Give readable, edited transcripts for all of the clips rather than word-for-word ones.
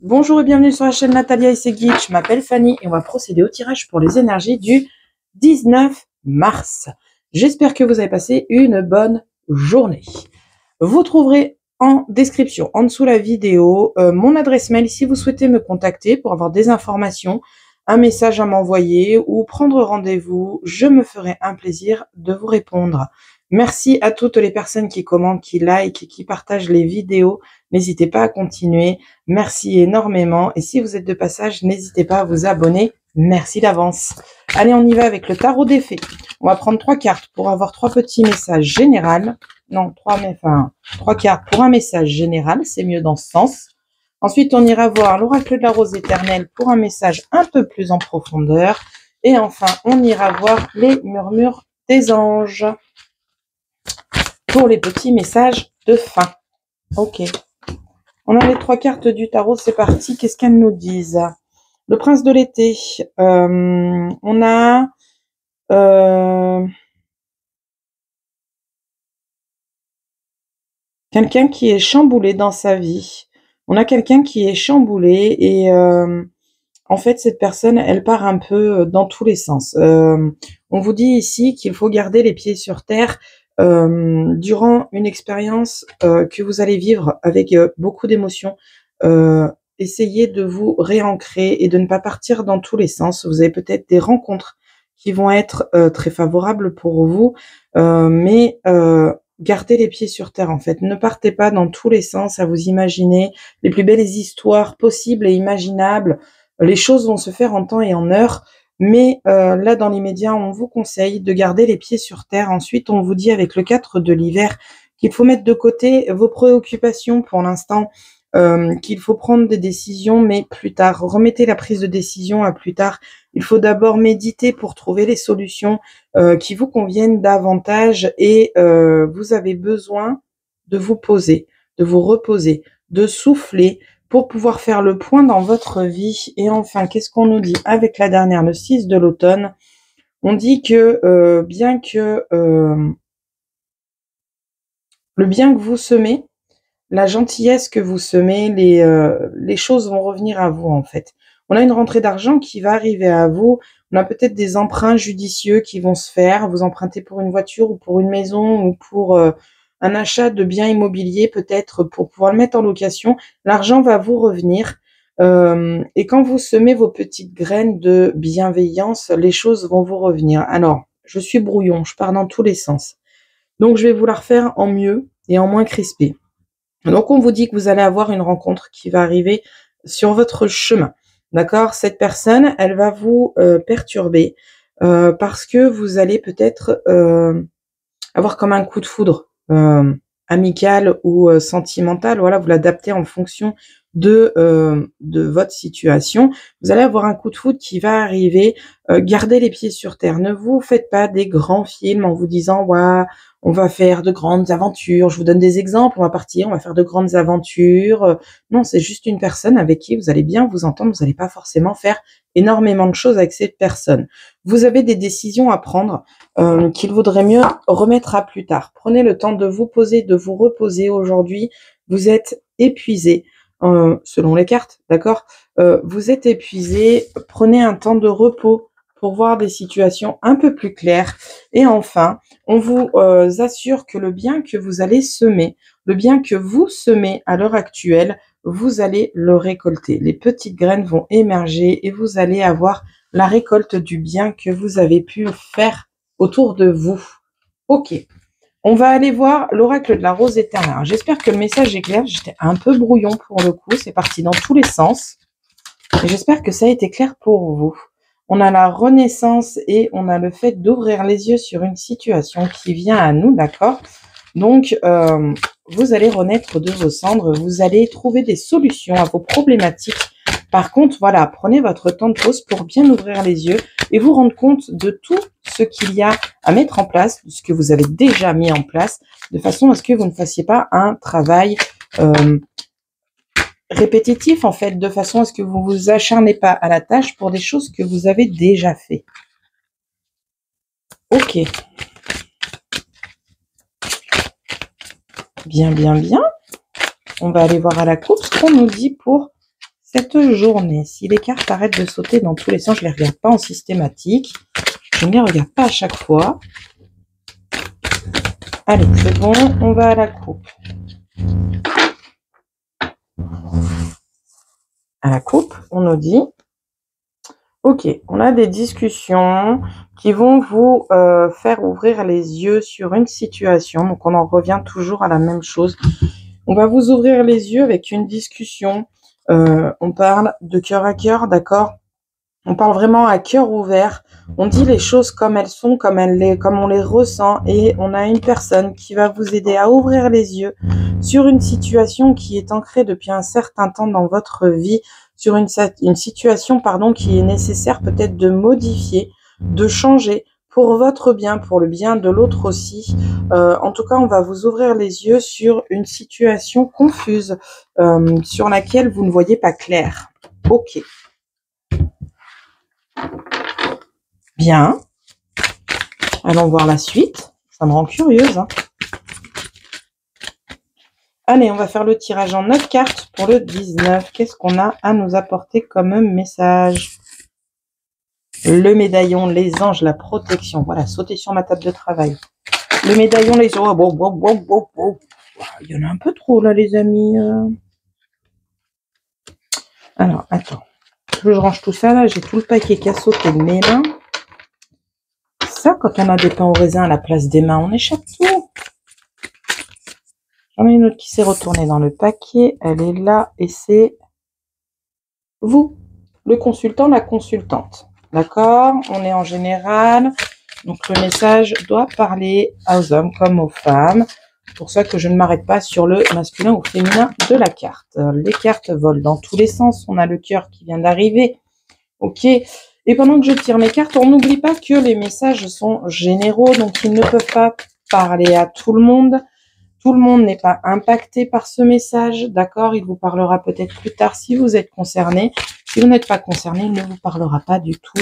Bonjour et bienvenue sur la chaîne Natalia et ses guides. Je m'appelle Fanny et on va procéder au tirage pour les énergies du 19 mars. J'espère que vous avez passé une bonne journée. Vous trouverez en description, en dessous la vidéo, mon adresse mail si vous souhaitez me contacter pour avoir des informations, un message à m'envoyer ou prendre rendez-vous. Je me ferai un plaisir de vous répondre. Merci à toutes les personnes qui commentent, qui like et qui partagent les vidéos. N'hésitez pas à continuer. Merci énormément. Et si vous êtes de passage, n'hésitez pas à vous abonner. Merci d'avance. Allez, on y va avec le tarot des fées. On va prendre 3 cartes pour avoir 3 petits messages généraux. Non, 3 cartes pour un message général. C'est mieux dans ce sens. Ensuite, on ira voir l'oracle de la rose éternelle pour un message un peu plus en profondeur. Et enfin, on ira voir les murmures des anges pour les petits messages de fin. Ok. On a les 3 cartes du tarot, c'est parti. Qu'est-ce qu'elles nous disent? Le prince de l'été. On a quelqu'un qui est chamboulé dans sa vie. On a quelqu'un qui est chamboulé et en fait, cette personne, elle part un peu dans tous les sens. On vous dit ici qu'il faut garder les pieds sur terre durant une expérience que vous allez vivre avec beaucoup d'émotions. Essayez de vous réancrer et de ne pas partir dans tous les sens. Vous avez peut-être des rencontres qui vont être très favorables pour vous, mais gardez les pieds sur terre en fait. Ne partez pas dans tous les sens à vous imaginer les plus belles histoires possibles et imaginables. Les choses vont se faire en temps et en heure, mais là, dans l'immédiat, on vous conseille de garder les pieds sur terre. Ensuite, on vous dit avec le 4 de l'hiver qu'il faut mettre de côté vos préoccupations pour l'instant, qu'il faut prendre des décisions, mais plus tard. Remettez la prise de décision à plus tard. Il faut d'abord méditer pour trouver les solutions qui vous conviennent davantage et vous avez besoin de vous poser, de vous reposer, de souffler, pour pouvoir faire le point dans votre vie. Et enfin, qu'est-ce qu'on nous dit avec la dernière, le 6 de l'automne? On dit que bien que le bien que vous semez, la gentillesse que vous semez, les choses vont revenir à vous en fait. On a une rentrée d'argent qui va arriver à vous. On a peut-être des emprunts judicieux qui vont se faire. Vous empruntez pour une voiture ou pour une maison ou pour un achat de biens immobiliers peut-être pour pouvoir le mettre en location. L'argent va vous revenir. Et quand vous semez vos petites graines de bienveillance, les choses vont vous revenir. Alors, je suis brouillon, je pars dans tous les sens. Donc, je vais vous la refaire en mieux et en moins crispé. Donc, on vous dit que vous allez avoir une rencontre qui va arriver sur votre chemin. D'accord? Cette personne, elle va vous perturber parce que vous allez peut-être avoir comme un coup de foudre amical ou sentimental. Voilà, vous l'adaptez en fonction de votre situation. Vous allez avoir un coup de foudre qui va arriver. Gardez les pieds sur terre. Ne vous faites pas des grands films en vous disant « Waouh, on va faire de grandes aventures. » Je vous donne des exemples. On va partir, on va faire de grandes aventures. Non, c'est juste une personne avec qui vous allez bien vous entendre. Vous n'allez pas forcément faire énormément de choses avec cette personne. Vous avez des décisions à prendre qu'il vaudrait mieux remettre à plus tard. Prenez le temps de vous poser, de vous reposer aujourd'hui. Vous êtes épuisé, selon les cartes, d'accord? Vous êtes épuisé. Prenez un temps de repos pour voir des situations un peu plus claires. Et enfin, on vous assure que le bien que vous allez semer, le bien que vous semez à l'heure actuelle, vous allez le récolter. Les petites graines vont émerger et vous allez avoir la récolte du bien que vous avez pu faire autour de vous. Ok, on va aller voir l'oracle de la rose éternelle. J'espère que le message est clair. J'étais un peu brouillon pour le coup. C'est parti dans tous les sens. J'espère que ça a été clair pour vous. On a la renaissance et on a le fait d'ouvrir les yeux sur une situation qui vient à nous, d'accord? Donc, vous allez renaître de vos cendres. Vous allez trouver des solutions à vos problématiques. Par contre, voilà, prenez votre temps de pause pour bien ouvrir les yeux et vous rendre compte de tout ce qu'il y a à mettre en place, ce que vous avez déjà mis en place, de façon à ce que vous ne fassiez pas un travail répétitif, en fait, de façon à ce que vous vous acharnez pas à la tâche pour des choses que vous avez déjà fait. Ok. Bien, bien, bien. On va aller voir à la coupe ce qu'on nous dit pour cette journée, si les cartes arrêtent de sauter dans tous les sens, je ne les regarde pas en systématique. Je ne les regarde pas à chaque fois. Allez, c'est bon, on va à la coupe. À la coupe, on nous dit, ok, on a des discussions qui vont vous faire ouvrir les yeux sur une situation. Donc, on en revient toujours à la même chose. On va vous ouvrir les yeux avec une discussion. On parle de cœur à cœur, d'accord? On parle vraiment à cœur ouvert. On dit les choses comme elles sont, comme on les ressent. Et on a une personne qui va vous aider à ouvrir les yeux sur une situation qui est ancrée depuis un certain temps dans votre vie, sur une situation qui est nécessaire peut-être de modifier, de changer pour votre bien, pour le bien de l'autre aussi. En tout cas, on va vous ouvrir les yeux sur une situation confuse, sur laquelle vous ne voyez pas clair. Ok. Bien. Allons voir la suite. Ça me rend curieuse. Hein. Allez, on va faire le tirage en 9 cartes pour le 19. Qu'est-ce qu'on a à nous apporter comme message? Le médaillon, les anges, la protection. Voilà, sauter sur ma table de travail. Le médaillon, les anges. Il y en a un peu trop là, les amis. Alors, attends. Je range tout ça là. J'ai tout le paquet qui a sauté de mes mains. Ça, quand on a des pains au raisin à la place des mains, on échappe tout. J'en ai une autre qui s'est retournée dans le paquet. Elle est là et c'est vous, le consultant, la consultante. D'accord? On est en général. Donc, le message doit parler aux hommes comme aux femmes. C'est pour ça que je ne m'arrête pas sur le masculin ou féminin de la carte. Les cartes volent dans tous les sens. On a le cœur qui vient d'arriver. Ok. Et pendant que je tire mes cartes, on n'oublie pas que les messages sont généraux. Donc, ils ne peuvent pas parler à tout le monde. Tout le monde n'est pas impacté par ce message, d'accord? Il vous parlera peut-être plus tard si vous êtes concerné. Si vous n'êtes pas concerné, il ne vous parlera pas du tout.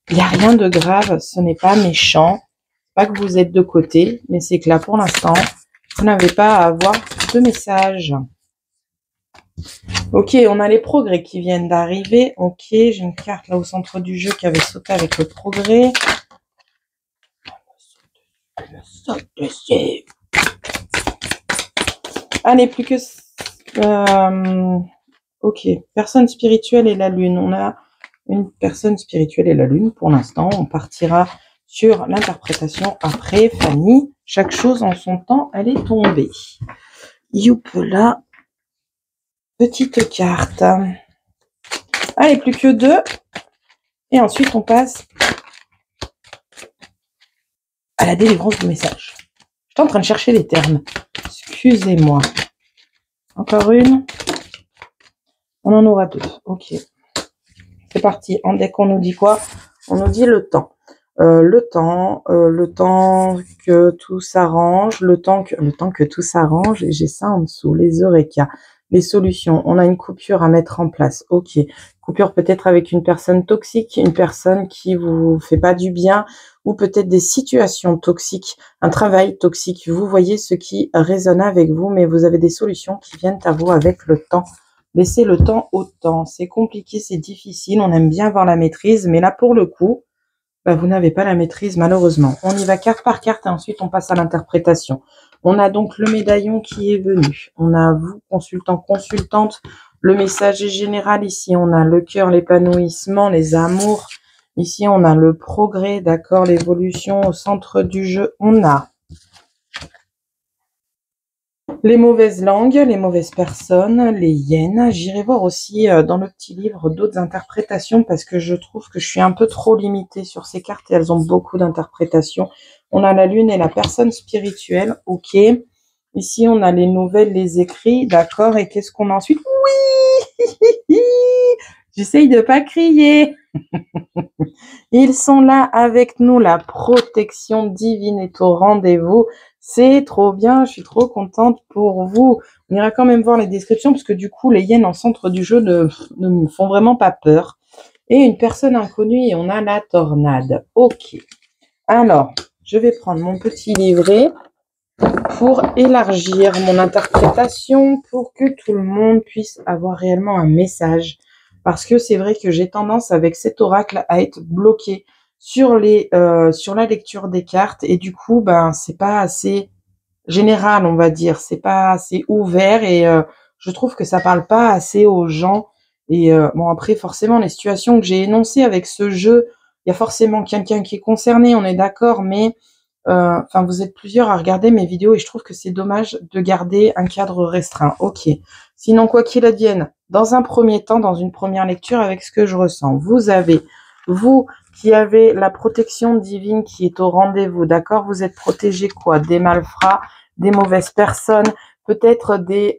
Il n'y a rien de grave, ce n'est pas méchant. Pas que vous êtes de côté, mais c'est que là, pour l'instant, vous n'avez pas à avoir de message. Ok, on a les progrès qui viennent d'arriver. Ok, j'ai une carte là au centre du jeu qui avait sauté avec le progrès. Allez, plus que... ok, personne spirituelle et la lune. On a une personne spirituelle et la lune pour l'instant. On partira sur l'interprétation après. Fanny, chaque chose en son temps, elle est tombée. Youpla, petite carte. Allez, plus que 2. Et ensuite, on passe à la délivrance du message. Je suis en train de chercher les termes. Excusez-moi. Encore une. On en aura 2. Ok. C'est parti. En deck, on nous dit quoi? On nous dit le temps. Le temps que tout s'arrange, le temps que tout s'arrange, et j'ai ça en dessous, les eureka, les solutions. On a une coupure à mettre en place. Ok. Coupure peut-être avec une personne toxique, une personne qui vous fait pas du bien, ou peut-être des situations toxiques, un travail toxique. Vous voyez ce qui résonne avec vous, mais vous avez des solutions qui viennent à vous avec le temps. Laissez le temps au temps. C'est compliqué, c'est difficile. On aime bien avoir la maîtrise, mais là, pour le coup, vous n'avez pas la maîtrise, malheureusement. On y va carte par carte et ensuite, on passe à l'interprétation. On a donc le médaillon qui est venu. On a vous, consultant, consultante. Le message est général. Ici, on a le cœur, l'épanouissement, les amours. Ici, on a le progrès, d'accord, l'évolution au centre du jeu. On a les mauvaises langues, les mauvaises personnes, les hyènes. J'irai voir aussi dans le petit livre d'autres interprétations parce que je trouve que je suis un peu trop limitée sur ces cartes et elles ont beaucoup d'interprétations. On a la lune et la personne spirituelle, ok. Ici, on a les nouvelles, les écrits, d'accord. Et qu'est-ce qu'on a ensuite? Oui. J'essaye de pas crier. Ils sont là avec nous, la protection divine est au rendez-vous. C'est trop bien, je suis trop contente pour vous. On ira quand même voir les descriptions parce que du coup, les hyènes en centre du jeu ne me font vraiment pas peur. Et une personne inconnue et on a la tornade. Ok. Alors, je vais prendre mon petit livret pour élargir mon interprétation pour que tout le monde puisse avoir réellement un message. Parce que c'est vrai que j'ai tendance avec cet oracle à être bloquée sur la lecture des cartes et du coup, ben, c'est pas assez général, on va dire. C'est pas assez ouvert et je trouve que ça parle pas assez aux gens. Et bon, après, forcément, les situations que j'ai énoncées avec ce jeu, il y a forcément quelqu'un qui est concerné, on est d'accord, mais enfin, vous êtes plusieurs à regarder mes vidéos et je trouve que c'est dommage de garder un cadre restreint. Ok. Sinon, quoi qu'il advienne, dans un premier temps, dans une première lecture, avec ce que je ressens, vous qui avez la protection divine qui est au rendez-vous, d'accord? Vous êtes protégé quoi? Des malfrats, des mauvaises personnes, peut-être des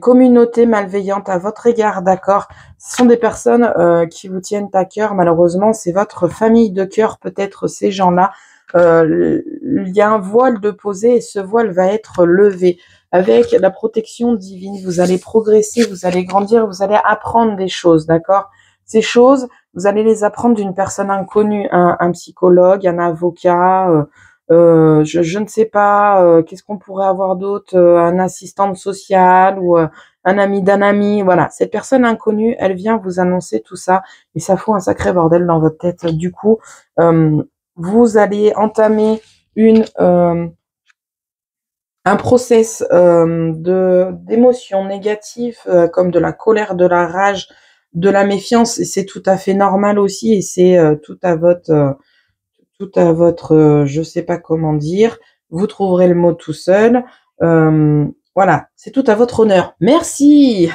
communautés malveillantes à votre égard, d'accord? Ce sont des personnes qui vous tiennent à cœur, malheureusement, c'est votre famille de cœur, peut-être ces gens-là. Il y a un voile de posé et ce voile va être levé. Avec la protection divine, vous allez progresser, vous allez grandir, vous allez apprendre des choses, d'accord? Ces choses, vous allez les apprendre d'une personne inconnue, un psychologue, un avocat, je ne sais pas, qu'est-ce qu'on pourrait avoir d'autre, un assistant social ou un ami d'un ami, voilà. Cette personne inconnue, elle vient vous annoncer tout ça et ça fout un sacré bordel dans votre tête. Du coup, vous allez entamer un process d'émotions négatives comme de la colère, de la rage, de la méfiance, et c'est tout à fait normal aussi, et c'est tout à votre je sais pas comment dire, vous trouverez le mot tout seul. Voilà, c'est tout à votre honneur. Merci.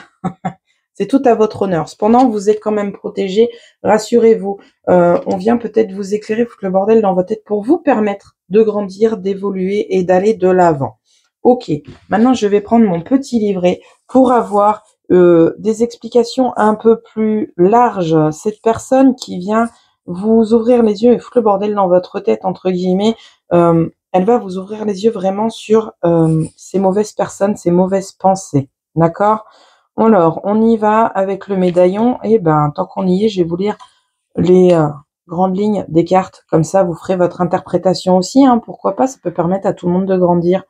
C'est tout à votre honneur. Cependant, vous êtes quand même protégé. Rassurez-vous. On vient peut-être vous éclairer, foutre le bordel dans votre tête pour vous permettre de grandir, d'évoluer et d'aller de l'avant. Ok. Maintenant, je vais prendre mon petit livret pour avoir des explications un peu plus larges. Cette personne qui vient vous ouvrir les yeux et foutre le bordel dans votre tête, entre guillemets, elle va vous ouvrir les yeux vraiment sur ces mauvaises personnes, ces mauvaises pensées. D'accord? Alors, on y va avec le médaillon. Et ben, tant qu'on y est, je vais vous lire les grandes lignes des cartes. Comme ça, vous ferez votre interprétation aussi. Hein, pourquoi pas, ça peut permettre à tout le monde de grandir.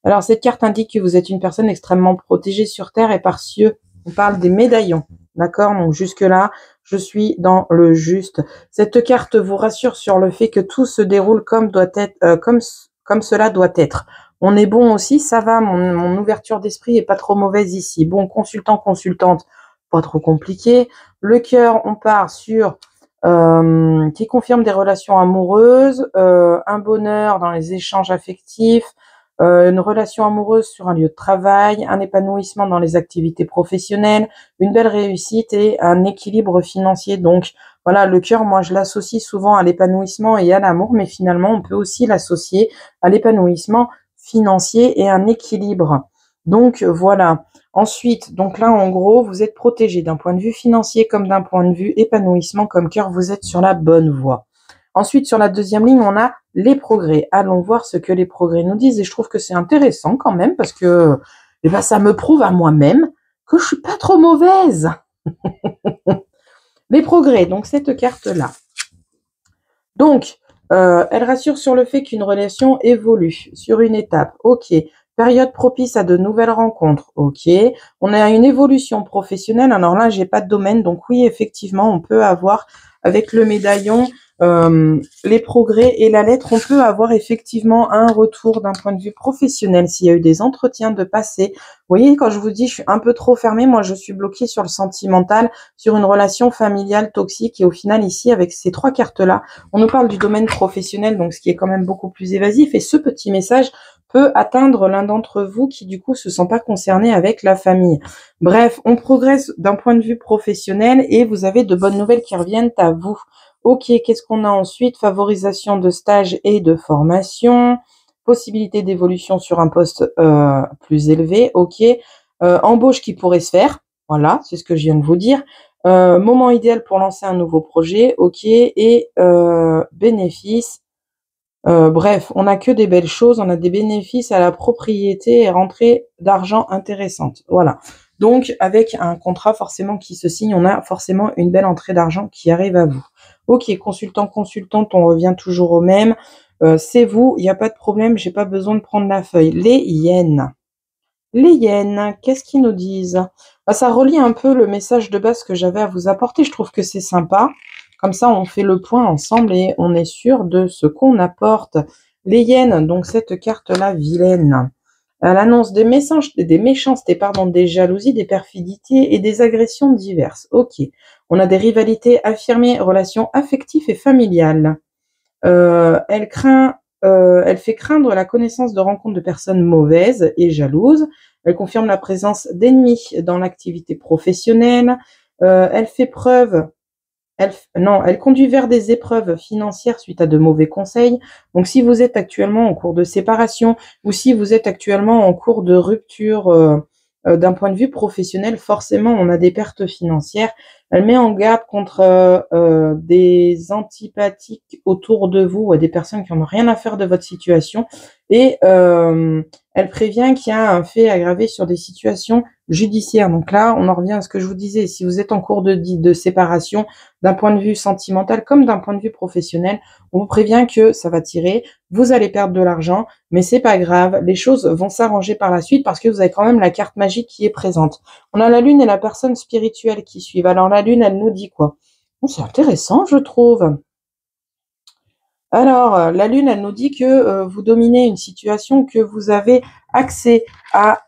Alors, cette carte indique que vous êtes une personne extrêmement protégée sur Terre et par cieux. On parle des médaillons. D'accord? Donc, jusque-là, je suis dans le juste. Cette carte vous rassure sur le fait que tout se déroule comme doit être, comme cela doit être. On est bon aussi, ça va, mon ouverture d'esprit est pas trop mauvaise ici. Bon, consultant, consultante, pas trop compliqué. Le cœur, on part sur qui confirme des relations amoureuses, un bonheur dans les échanges affectifs, une relation amoureuse sur un lieu de travail, un épanouissement dans les activités professionnelles, une belle réussite et un équilibre financier. Donc voilà, le cœur, moi je l'associe souvent à l'épanouissement et à l'amour, mais finalement on peut aussi l'associer à l'épanouissement financier et un équilibre. Donc voilà. Ensuite, donc là en gros, vous êtes protégé d'un point de vue financier comme d'un point de vue épanouissement comme cœur, vous êtes sur la bonne voie. Ensuite, sur la deuxième ligne, on a les progrès. Allons voir ce que les progrès nous disent. Et je trouve que c'est intéressant quand même parce que eh ben, ça me prouve à moi-même que je suis pas trop mauvaise. Les progrès, donc cette carte-là. Donc, elle rassure sur le fait qu'une relation évolue sur une étape. Ok. Période propice à de nouvelles rencontres. Ok. On a une évolution professionnelle. Alors là, j'ai pas de domaine. Donc oui, effectivement, on peut avoir avec le médaillon les progrès et la lettre, on peut avoir effectivement un retour d'un point de vue professionnel s'il y a eu des entretiens de passé. Vous voyez, quand je vous dis je suis un peu trop fermée, moi je suis bloquée sur le sentimental, sur une relation familiale toxique et au final ici avec ces trois cartes-là, on nous parle du domaine professionnel, donc ce qui est quand même beaucoup plus évasif et ce petit message peut atteindre l'un d'entre vous qui du coup se sent pas concerné avec la famille. Bref, on progresse d'un point de vue professionnel et vous avez de bonnes nouvelles qui reviennent à vous. Ok, qu'est-ce qu'on a ensuite? Favorisation de stage et de formation, possibilité d'évolution sur un poste plus élevé, ok. Embauche qui pourrait se faire, voilà, c'est ce que je viens de vous dire. Moment idéal pour lancer un nouveau projet, ok. Et bénéfices. Bref, on n'a que des belles choses, on a des bénéfices à la propriété et rentrée d'argent intéressante. Voilà. Donc, avec un contrat forcément qui se signe, on a forcément une belle entrée d'argent qui arrive à vous. Ok, consultant, consultante, on revient toujours au même. c'est vous, il n'y a pas de problème, j'ai pas besoin de prendre la feuille. Les hyènes. Les hyènes, qu'est-ce qu'ils nous disent? Bah, ça relie un peu le message de base que j'avais à vous apporter. Je trouve que c'est sympa. Comme ça, on fait le point ensemble et on est sûr de ce qu'on apporte. Les hyènes, donc cette carte-là vilaine. Elle annonce des méchancetés, pardon, des jalousies, des perfidités et des agressions diverses. Ok. On a des rivalités affirmées, relations affectives et familiales. Elle craint, elle fait craindre la connaissance de rencontres de personnes mauvaises et jalouses. Elle confirme la présence d'ennemis dans l'activité professionnelle. Elle fait preuve, elle conduit vers des épreuves financières suite à de mauvais conseils. Donc, si vous êtes actuellement en cours de séparation ou si vous êtes actuellement en cours de rupture d'un point de vue professionnel, forcément, on a des pertes financières. Elle met en garde contre des antipathiques autour de vous, des personnes qui n'ont rien à faire de votre situation. Et elle prévient qu'il y a un fait aggravé sur des situations judiciaires. Donc là, on en revient à ce que je vous disais. Si vous êtes en cours de séparation, d'un point de vue sentimental comme d'un point de vue professionnel, on vous prévient que ça va tirer, vous allez perdre de l'argent, mais c'est pas grave, les choses vont s'arranger par la suite parce que vous avez quand même la carte magique qui est présente. On a la lune et la personne spirituelle qui suivent. Alors la lune, elle nous dit quoi? Bon, c'est intéressant, je trouve. Alors, la lune, elle nous dit que vous dominez une situation, que vous avez accès à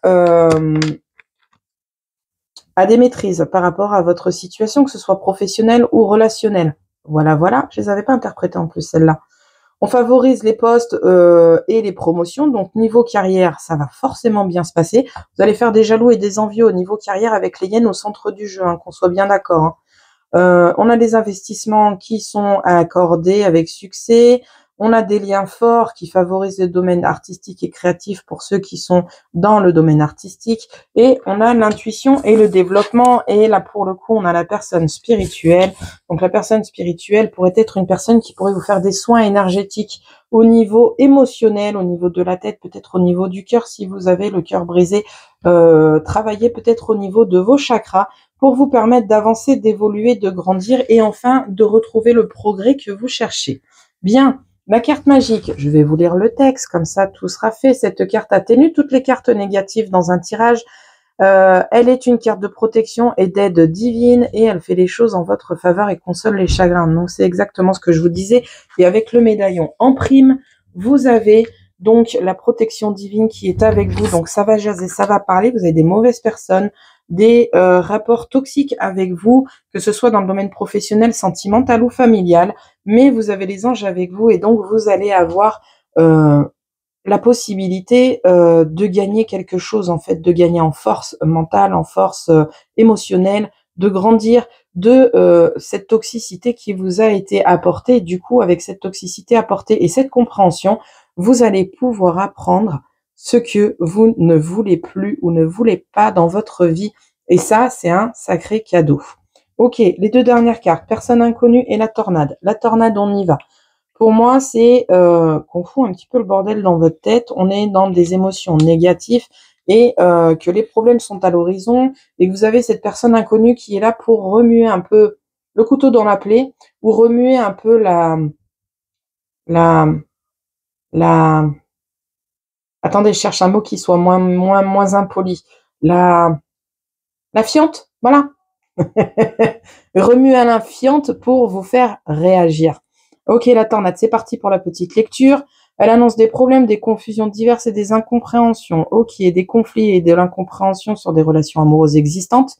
des maîtrises par rapport à votre situation, que ce soit professionnelle ou relationnelle. Voilà, voilà. Je les avais pas interprétées en plus, celles-là. On favorise les postes et les promotions. Donc, niveau carrière, ça va forcément bien se passer. Vous allez faire des jaloux et des envieux au niveau carrière avec les hyènes au centre du jeu, hein, qu'on soit bien d'accord. Hein. On a des investissements qui sont accordés avec succès. On a des liens forts qui favorisent le domaine artistique et créatif pour ceux qui sont dans le domaine artistique. Et on a l'intuition et le développement. Et là, pour le coup, on a la personne spirituelle. Donc, la personne spirituelle pourrait être une personne qui pourrait vous faire des soins énergétiques au niveau émotionnel, au niveau de la tête, peut-être au niveau du cœur si vous avez le cœur brisé. Travailler peut-être au niveau de vos chakras pour vous permettre d'avancer, d'évoluer, de grandir et enfin de retrouver le progrès que vous cherchez. Bien, la carte magique, je vais vous lire le texte, comme ça tout sera fait. Cette carte atténue toutes les cartes négatives dans un tirage. Elle est une carte de protection et d'aide divine et elle fait les choses en votre faveur et console les chagrins. Donc c'est exactement ce que je vous disais. Et avec le médaillon en prime, vous avez donc la protection divine qui est avec vous. Donc ça va jaser, ça va parler. Vous avez des mauvaises personnes, des rapports toxiques avec vous, que ce soit dans le domaine professionnel, sentimental ou familial. Mais vous avez les anges avec vous et donc vous allez avoir la possibilité de gagner quelque chose, en fait, de gagner en force mentale, en force émotionnelle, de grandir de cette toxicité qui vous a été apportée. Du coup, avec cette toxicité apportée et cette compréhension, vous allez pouvoir apprendre ce que vous ne voulez plus ou ne voulez pas dans votre vie. Et ça, c'est un sacré cadeau. Ok, les deux dernières cartes, personne inconnue et la tornade. La tornade, on y va. Pour moi, c'est qu'on fout un petit peu le bordel dans votre tête. On est dans des émotions négatives et que les problèmes sont à l'horizon et que vous avez cette personne inconnue qui est là pour remuer un peu le couteau dans la plaie ou remuer un peu la, la. Attendez, je cherche un mot qui soit moins impoli. La fiente, voilà. Remuer à la fiente pour vous faire réagir. Ok, la tornade, c'est parti pour la petite lecture. Elle annonce des problèmes, des confusions diverses et des incompréhensions. Ok, des conflits et de l'incompréhension sur des relations amoureuses existantes.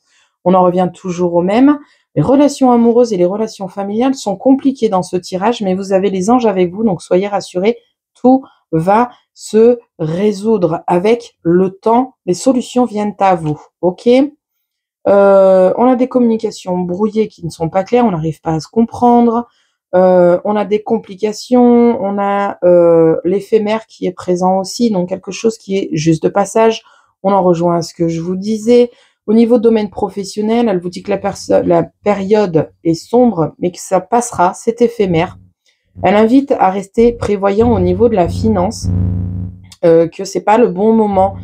On en revient toujours au même. Les relations amoureuses et les relations familiales sont compliquées dans ce tirage, mais vous avez les anges avec vous, donc soyez rassurés, tout va se résoudre avec le temps. Les solutions viennent à vous. Ok ? On a des communications brouillées qui ne sont pas claires, on n'arrive pas à se comprendre. On a des complications, on a l'éphémère qui est présent aussi, donc quelque chose qui est juste de passage. On en rejoint à ce que je vous disais. Au niveau domaine professionnel, elle vous dit que la période est sombre, mais que ça passera, c'est éphémère. Elle invite à rester prévoyant au niveau de la finance, que c'est pas le bon moment,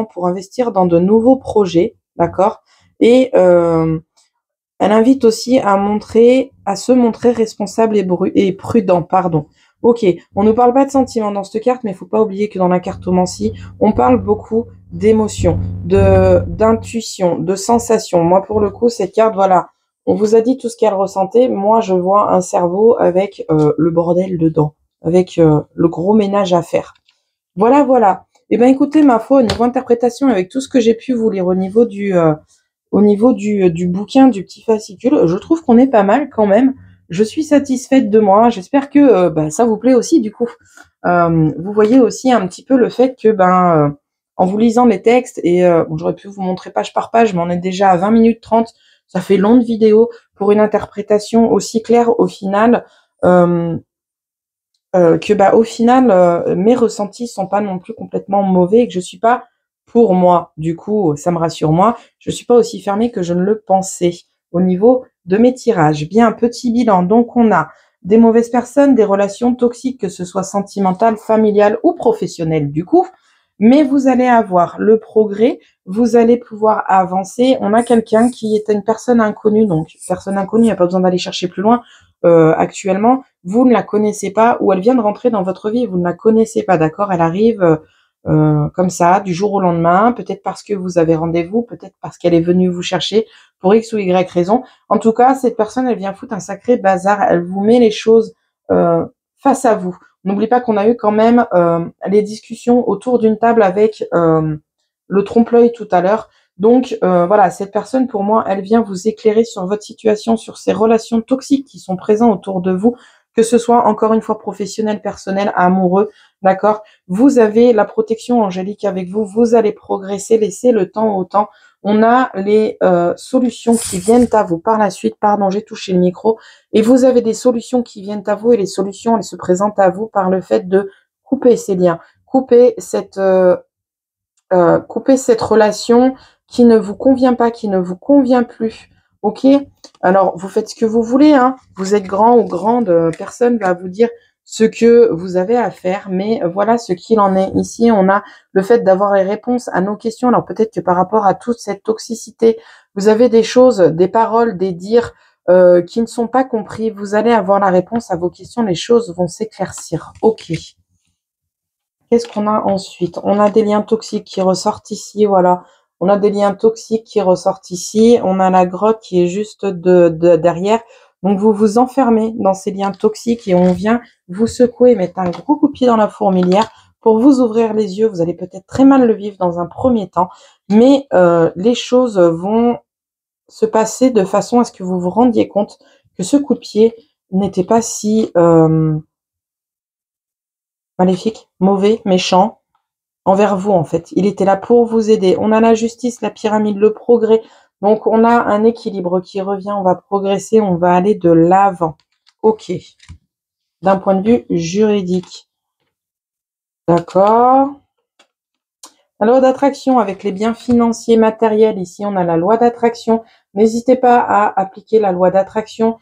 pour investir dans de nouveaux projets, d'accord. Et elle invite aussi à montrer à se montrer responsable et prudent, pardon. Ok, on ne parle pas de sentiments dans cette carte, mais il faut pas oublier que dans la cartomancie, on parle beaucoup d'émotions, d'intuition, de sensations. Moi, pour le coup, cette carte, voilà, on vous a dit tout ce qu'elle ressentait. Moi, je vois un cerveau avec le bordel dedans, avec le gros ménage à faire. Voilà, voilà. Eh ben, écoutez, ma foi, au niveau interprétation, avec tout ce que j'ai pu vous lire au niveau du bouquin, du petit fascicule, je trouve qu'on est pas mal quand même. Je suis satisfaite de moi. J'espère que ça vous plaît aussi, du coup. Vous voyez aussi un petit peu le fait que, en vous lisant les textes, et bon, j'aurais pu vous montrer page par page, mais on est déjà à 20 minutes 30. Ça fait longue vidéo pour une interprétation aussi claire au final. Que au final mes ressentis sont pas non plus complètement mauvais et que je suis pas, pour moi, du coup ça me rassure, moi je suis pas aussi fermée que je ne le pensais au niveau de mes tirages. Bien, petit bilan, donc on a des mauvaises personnes, des relations toxiques, que ce soit sentimentales, familiales ou professionnelles du coup, mais vous allez avoir le progrès, vous allez pouvoir avancer. On a quelqu'un qui est une personne inconnue, donc personne inconnue, il n'y a pas besoin d'aller chercher plus loin. Actuellement, vous ne la connaissez pas, ou elle vient de rentrer dans votre vie et vous ne la connaissez pas, d'accord? Elle arrive comme ça, du jour au lendemain, peut-être parce que vous avez rendez-vous, peut-être parce qu'elle est venue vous chercher pour X ou Y raison. En tout cas, cette personne, elle vient foutre un sacré bazar, elle vous met les choses face à vous. N'oublie pas qu'on a eu quand même les discussions autour d'une table avec le trompe-l'œil tout à l'heure. Donc voilà, cette personne, pour moi, elle vient vous éclairer sur votre situation, sur ces relations toxiques qui sont présentes autour de vous, que ce soit encore une fois professionnel, personnel, amoureux, d'accord? Vous avez la protection angélique avec vous, vous allez progresser, laissez le temps au temps. On a les solutions qui viennent à vous par la suite. Pardon, j'ai touché le micro. Et vous avez des solutions qui viennent à vous, et les solutions, elles se présentent à vous par le fait de couper ces liens, couper cette relation qui ne vous convient pas, qui ne vous convient plus. Ok? Alors, vous faites ce que vous voulez, hein. Vous êtes grand ou grande, personne va vous dire ce que vous avez à faire, mais voilà ce qu'il en est. Ici, on a le fait d'avoir les réponses à nos questions. Alors, peut-être que par rapport à toute cette toxicité, vous avez des choses, des paroles, des dires qui ne sont pas compris. Vous allez avoir la réponse à vos questions. Les choses vont s'éclaircir. Ok. Qu'est-ce qu'on a ensuite? On a des liens toxiques qui ressortent ici, voilà. On a des liens toxiques qui ressortent ici. On a la grotte qui est juste derrière. Donc, vous vous enfermez dans ces liens toxiques et on vient vous secouer, mettre un gros coup de pied dans la fourmilière pour vous ouvrir les yeux. Vous allez peut-être très mal le vivre dans un premier temps, mais les choses vont se passer de façon à ce que vous vous rendiez compte que ce coup de pied n'était pas si maléfique, mauvais, méchant envers vous, en fait. Il était là pour vous aider. On a la justice, la pyramide, le progrès. Donc, on a un équilibre qui revient. On va progresser, on va aller de l'avant. Ok. D'un point de vue juridique. D'accord. La loi d'attraction avec les biens financiers matériels. Ici, on a la loi d'attraction. N'hésitez pas à appliquer la loi d'attraction.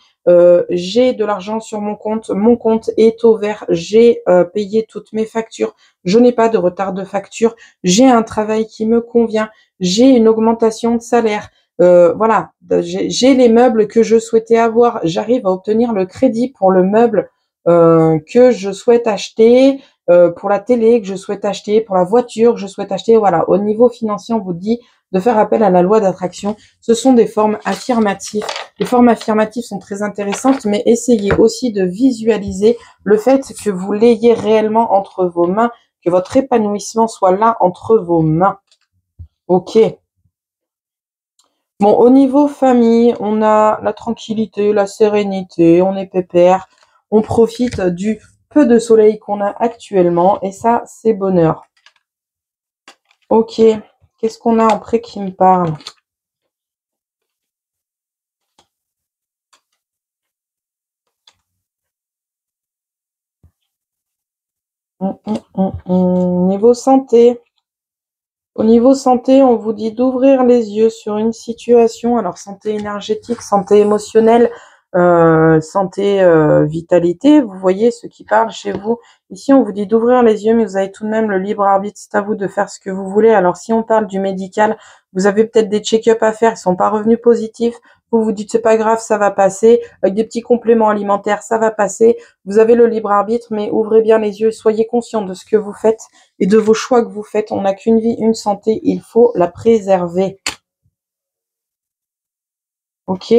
J'ai de l'argent sur mon compte est au vert, j'ai payé toutes mes factures, je n'ai pas de retard de facture, j'ai un travail qui me convient, j'ai une augmentation de salaire. Voilà, j'ai les meubles que je souhaitais avoir, j'arrive à obtenir le crédit pour le meuble que je souhaite acheter, pour la télé que je souhaite acheter, pour la voiture que je souhaite acheter. Voilà, au niveau financier, on vous dit de faire appel à la loi d'attraction. Ce sont des formes affirmatives. Les formes affirmatives sont très intéressantes, mais essayez aussi de visualiser le fait que vous l'ayez réellement entre vos mains, que votre épanouissement soit là entre vos mains. Ok. Bon, au niveau famille, on a la tranquillité, la sérénité, on est pépère, on profite du peu de soleil qu'on a actuellement, et ça, c'est bonheur. Ok. Qu'est-ce qu'on a après qui me parle? Niveau santé. Au niveau santé, on vous dit d'ouvrir les yeux sur une situation. Alors, santé énergétique, santé émotionnelle. santé, vitalité. Vous voyez ce qui parle chez vous. Ici, on vous dit d'ouvrir les yeux, mais vous avez tout de même le libre arbitre. C'est à vous de faire ce que vous voulez. Alors, si on parle du médical, vous avez peut-être des check-up à faire, ils sont pas revenus positifs. Vous vous dites, c'est pas grave, ça va passer. Avec des petits compléments alimentaires, ça va passer. Vous avez le libre arbitre, mais ouvrez bien les yeux. Soyez conscient de ce que vous faites et de vos choix que vous faites. On n'a qu'une vie, une santé. Il faut la préserver. Ok.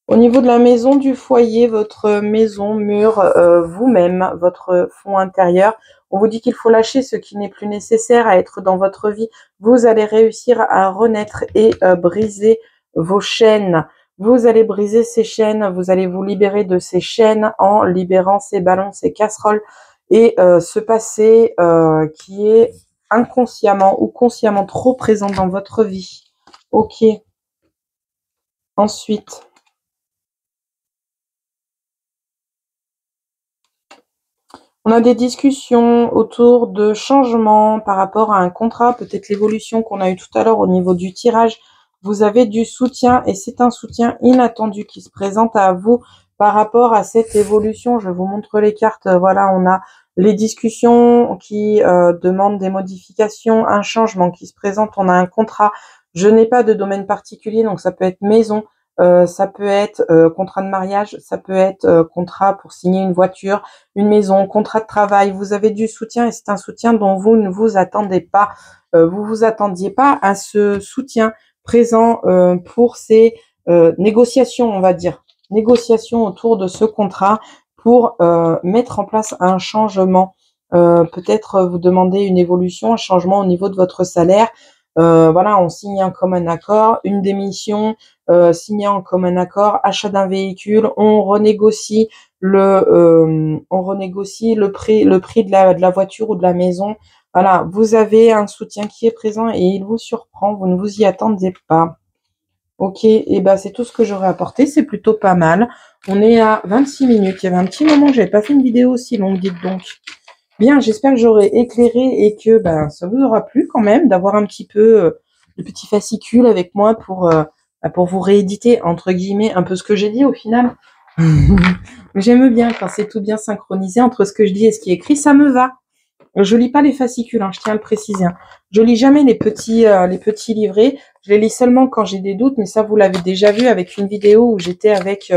Au niveau de la maison, du foyer, votre maison, mur, vous-même, votre fond intérieur, on vous dit qu'il faut lâcher ce qui n'est plus nécessaire à être dans votre vie. Vous allez réussir à renaître et briser vos chaînes. Vous allez briser ces chaînes, vous allez vous libérer de ces chaînes en libérant ces ballons, ces casseroles et ce passé qui est inconsciemment ou consciemment trop présent dans votre vie. Ok. Ensuite, on a des discussions autour de changements par rapport à un contrat, peut-être l'évolution qu'on a eue tout à l'heure au niveau du tirage. Vous avez du soutien et c'est un soutien inattendu qui se présente à vous par rapport à cette évolution. Je vous montre les cartes. Voilà, on a les discussions qui demandent des modifications, un changement qui se présente. On a un contrat. Je n'ai pas de domaine particulier, donc ça peut être maison, ça peut être contrat de mariage, ça peut être contrat pour signer une voiture, une maison, contrat de travail. Vous avez du soutien et c'est un soutien dont vous ne vous attendez pas. Vous vous attendiez pas à ce soutien présent pour ces négociations, on va dire. Négociations autour de ce contrat pour mettre en place un changement. Peut-être vous demander une évolution, un changement au niveau de votre salaire. Voilà, on signe un commun accord, une démission, signé en commun accord, achat d'un véhicule, on renégocie le prix de la voiture ou de la maison. Voilà, vous avez un soutien qui est présent et il vous surprend, vous ne vous y attendez pas. Ok, et ben c'est tout ce que j'aurais apporté, c'est plutôt pas mal. On est à 26 minutes, il y avait un petit moment, j'avais pas fait une vidéo aussi longue, dites donc. Bien, j'espère que j'aurai éclairé et que ça vous aura plu quand même d'avoir un petit peu de petits fascicules avec moi pour vous rééditer, entre guillemets, un peu ce que j'ai dit au final. Mais j'aime bien quand c'est tout bien synchronisé entre ce que je dis et ce qui est écrit, ça me va. Je lis pas les fascicules, hein, je tiens à le préciser. Hein. Je lis jamais les petits livrets. Je les lis seulement quand j'ai des doutes, mais ça vous l'avez déjà vu avec une vidéo où j'étais avec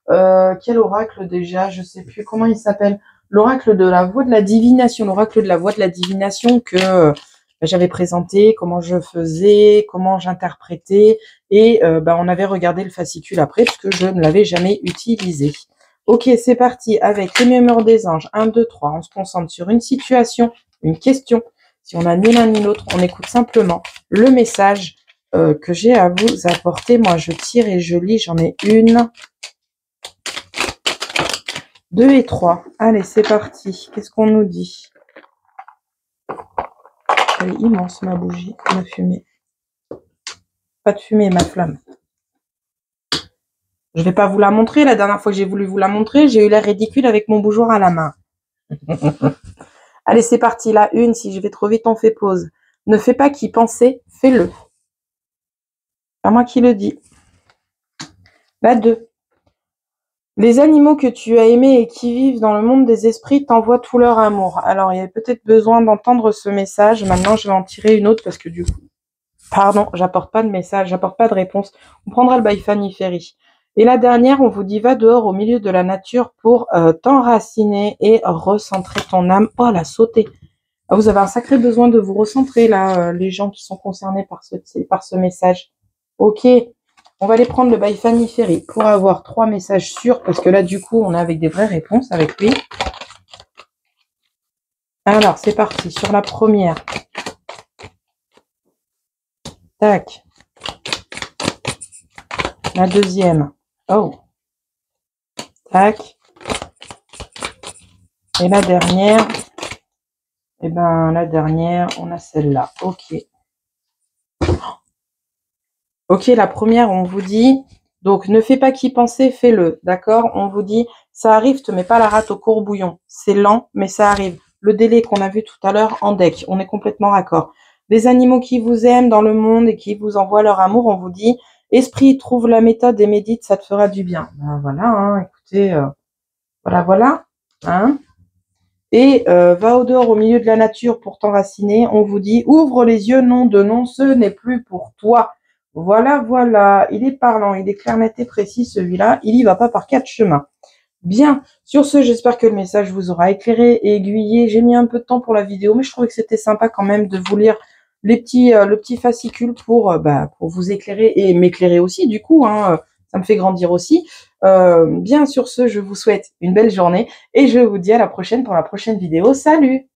quel oracle déjà, je sais plus comment il s'appelle. L'oracle de la voix de la divination, l'oracle de la voix de la divination que j'avais présenté, comment je faisais, comment j'interprétais, et on avait regardé le fascicule après, parce que je ne l'avais jamais utilisé. Ok, c'est parti avec les murmures des anges. 1, 2, 3. On se concentre sur une situation, une question. Si on n'a ni l'un ni l'autre, on écoute simplement le message que j'ai à vous apporter. Moi, je tire et je lis. J'en ai 1, 2 et 3. Allez, c'est parti. Qu'est-ce qu'on nous dit? Elle est immense, ma bougie, ma fumée. Pas de fumée, ma flamme. Je vais pas vous la montrer. La dernière fois que j'ai voulu vous la montrer, j'ai eu l'air ridicule avec mon bougeoir à la main. Allez, c'est parti. La 1, si je vais trop vite, on fait pause. Ne fais pas qu'y penser, fais-le. Pas moi qui le dis. La 2. Les animaux que tu as aimés et qui vivent dans le monde des esprits t'envoient tout leur amour. Alors, il y a peut-être besoin d'entendre ce message. Maintenant, je vais en tirer une autre parce que du coup, pardon, j'apporte pas de message, j'apporte pas de réponse. On prendra le by Fanny Ferry. Et la dernière, on vous dit, va dehors au milieu de la nature pour t'enraciner et recentrer ton âme. Oh, la sauté. Ah, vous avez un sacré besoin de vous recentrer, là, les gens qui sont concernés par ce message. Ok. On va aller prendre le by Fanny Ferry pour avoir 3 messages sûrs, parce que là, du coup, on est avec des vraies réponses avec lui. Alors, c'est parti. Sur la première. Tac. La deuxième. Oh. Tac. Et la dernière. Eh ben, la dernière, on a celle-là. Ok. Ok, la première, on vous dit, donc ne fais pas qu'y penser, fais-le, d'accord? On vous dit, ça arrive, te mets pas la rate au courbouillon. C'est lent, mais ça arrive. Le délai qu'on a vu tout à l'heure en deck, on est complètement raccord. les animaux qui vous aiment dans le monde et qui vous envoient leur amour, on vous dit, esprit, trouve la méthode et médite, ça te fera du bien. Ben voilà, hein, écoutez, voilà, hein. Et va au dehors au milieu de la nature pour t'enraciner. On vous dit, ouvre les yeux, nom de non, ce n'est plus pour toi. Voilà, il est parlant, il est clair, net et précis celui-là, il y va pas par 4 chemins. Bien, sur ce, j'espère que le message vous aura éclairé et aiguillé. J'ai mis un peu de temps pour la vidéo, mais je trouvais que c'était sympa quand même de vous lire le petit fascicule pour vous éclairer et m'éclairer aussi, du coup, hein, ça me fait grandir aussi. Bien, sur ce, je vous souhaite une belle journée et je vous dis à la prochaine pour la prochaine vidéo. Salut!